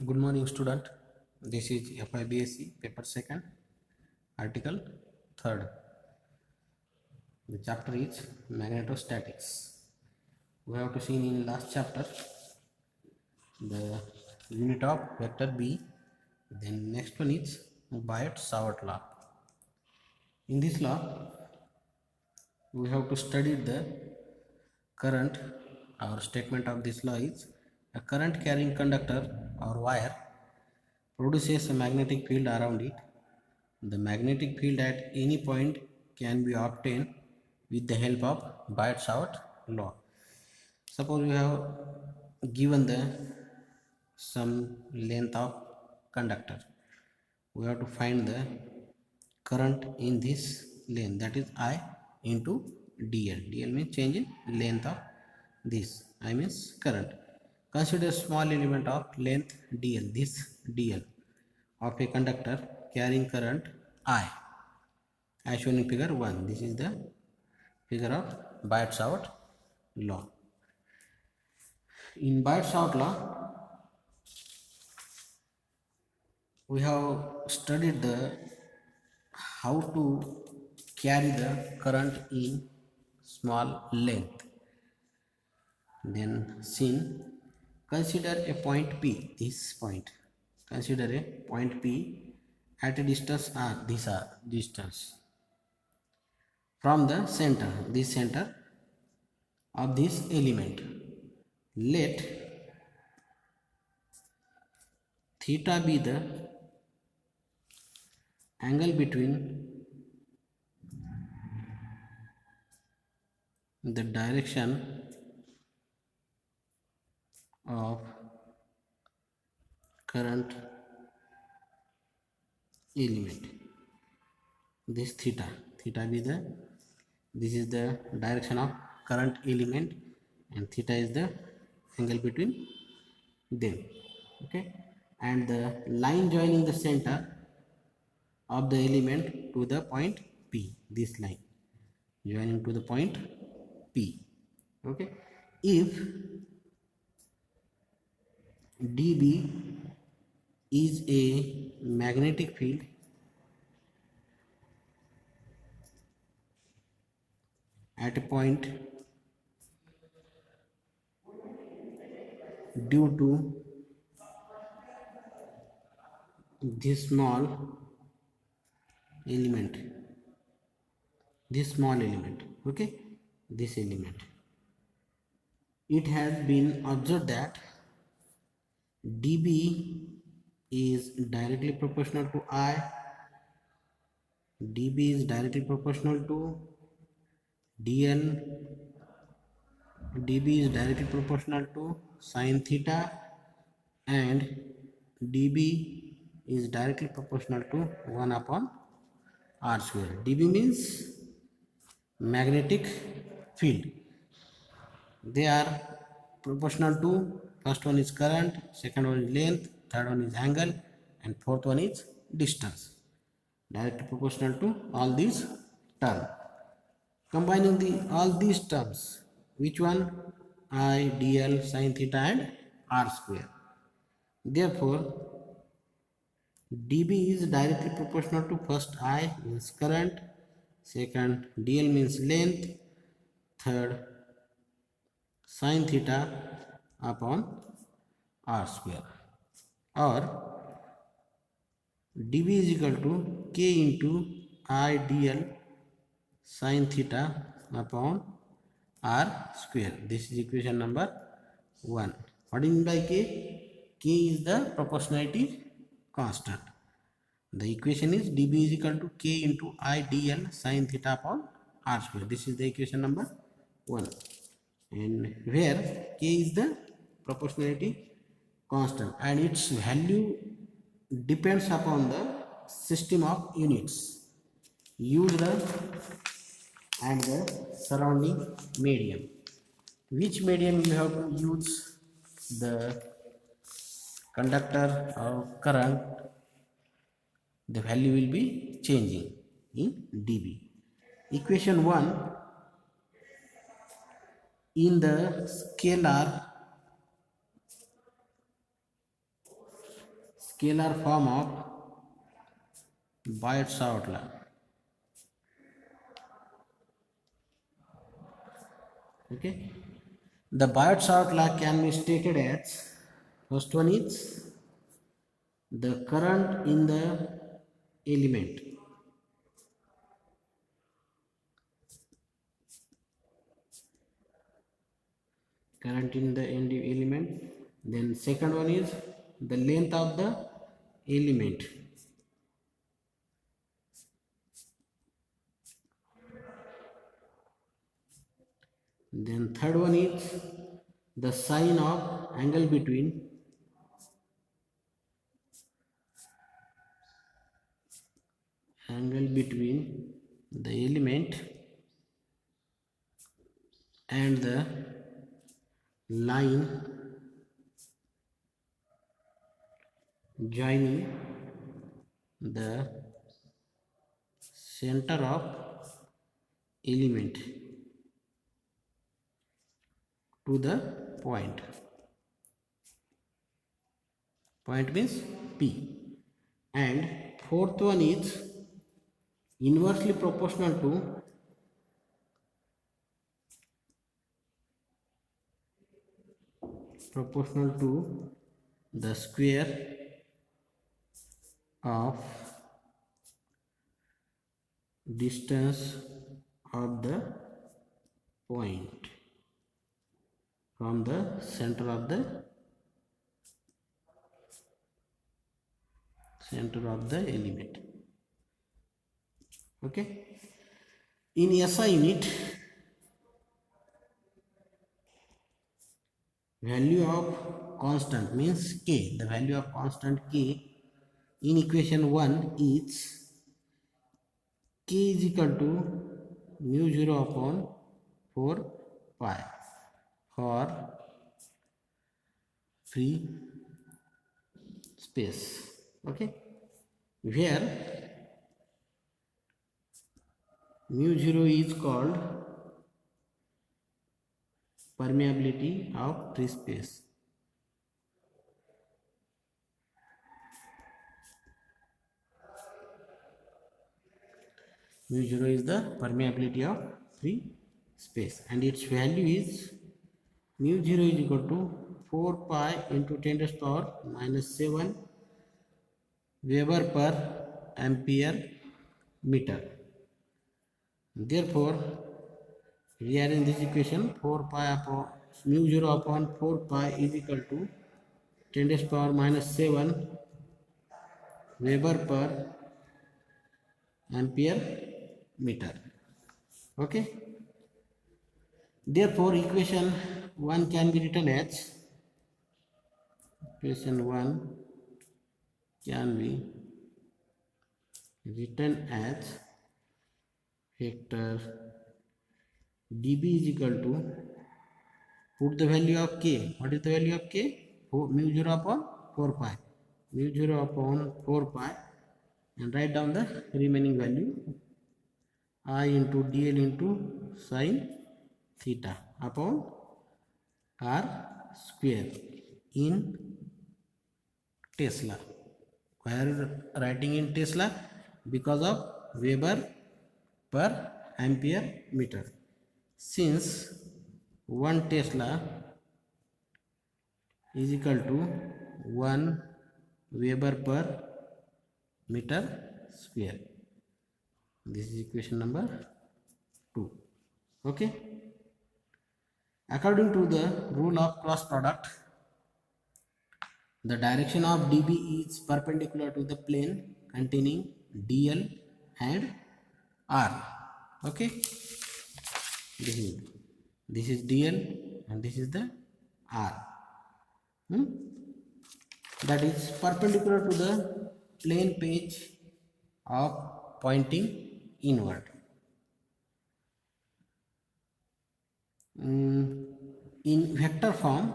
Good morning, student. This is FIBSc paper second, article third. The chapter is magnetostatics. We have to see in last chapter the unit of vector B. Then next one is Biot-Savart law. In this law, we have to study the current. Our statement of this law is a current carrying conductor or wire produces a magnetic field around it. The magnetic field at any point can be obtained with the help of Biot-Savart law. Suppose we have given the some length of conductor. We have to find the current in this length, that is I into dl. dl means change in length of this. I means current. Consider small element of length dl, this dl of a conductor carrying current I as shown in figure 1. This is the figure of Biot-Savart law. In Biot-Savart law, we have studied the how to carry the current in small length. Then seen, consider a point P, this point. Consider a point P at a distance R, this R distance from the center, this center of this element. Let theta be the angle between the direction of current element. This theta be the, this is the direction of current element and theta is the angle between them. Okay, and the line joining the center of the element to the point P, this line joining to the point P. Okay, if dB is a magnetic field at a point due to this small element, okay, this element, it has been observed that dB is directly proportional to I, dB is directly proportional to dl, dB is directly proportional to sine theta, and dB is directly proportional to 1 upon r square. dB means magnetic field. They are proportional to, first one is current, second one is length, third one is angle, and fourth one is distance. Directly proportional to all these terms. Combining all these terms, which one? I, dl, sine theta and r square. Therefore, dB is directly proportional to, first I means current, second dl means length, third sine theta upon r square, or dB is equal to k into I dl sine theta upon r square. This is equation number 1. What do you mean by k? K is the proportionality constant. The equation is dB is equal to k into I dl sine theta upon r square. This is the equation number 1. And where k is the proportionality constant and its value depends upon the system of units used and the surrounding medium. Which medium you have to use the conductor or current, the value will be changing in dB. Equation 1, in the scalar scalar form of Biot-Savart law. Okay, the Biot-Savart law can be stated as, first one is the current in the element. Current in the element. Then second one is the length of the element. Then third one is the sign of angle between the element and the line joining the center of element to the point. Point means P. And fourth one is inversely proportional to the square of distance of the point from the center of the element. Okay, in SI unit, value of constant means K, the value of constant K in equation 1 is K is equal to mu 0 upon 4 pi for free space. Okay, where mu 0 is called permeability of free space. Mu 0 is the permeability of free space and its value is mu 0 is equal to 4 pi into 10 to the power minus 7 Weber per ampere meter. Therefore, rearrange this equation, 4 pi upon mu 0 upon 4 pi is equal to 10 to the power minus 7 Weber per ampere meter. Okay, therefore equation 1 can be written as vector dB is equal to, put the value of k. What is the value of k? Mu 0 upon 4 pi. Mu 0 upon 4 pi, and write down the remaining value, I into dl into sin theta upon r square in Tesla. Why are you writing in Tesla? Because of Weber per ampere meter. Since 1 Tesla is equal to 1 Weber per meter square. This is equation number 2. Okay. According to the rule of cross product, the direction of dB is perpendicular to the plane containing dl and r. Okay, this is dl and this is the r. That is perpendicular to the plane page of pointing inward. In vector form,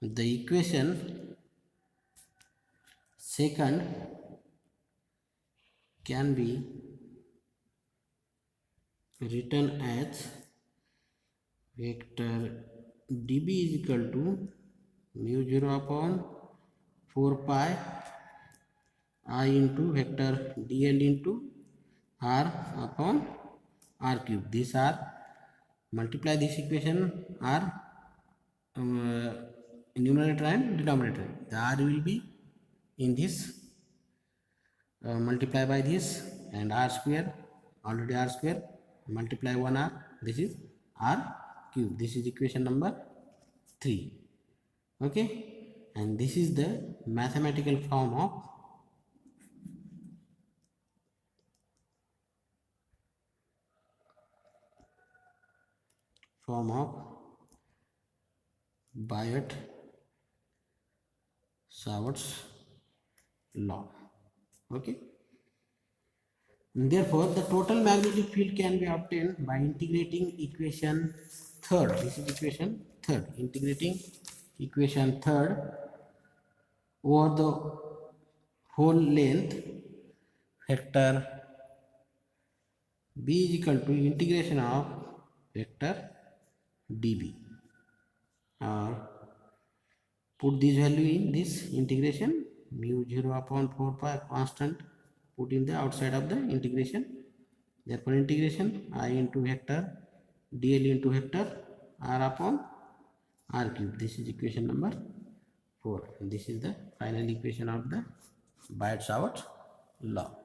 the equation second can be written as vector dB is equal to mu 0 upon 4 pi I into vector dl into r upon r cube. These are multiply this equation r numerator and denominator. The r will be in this multiply by this, and r square, already r square, multiply 1r, this is r cube. This is equation number 3. Okay, and this is the mathematical form of Biot-Savart's law. Okay, therefore the total magnetic field can be obtained by integrating equation third. This is equation third. Integrating equation third over the whole length, vector b is equal to integration of vector dB, or put this value in this integration, mu 0 upon 4 pi constant put in the outside of the integration. Therefore integration I into vector dl into vector r upon r cube. This is equation number 4. This is the final equation of the Biot-Savart law.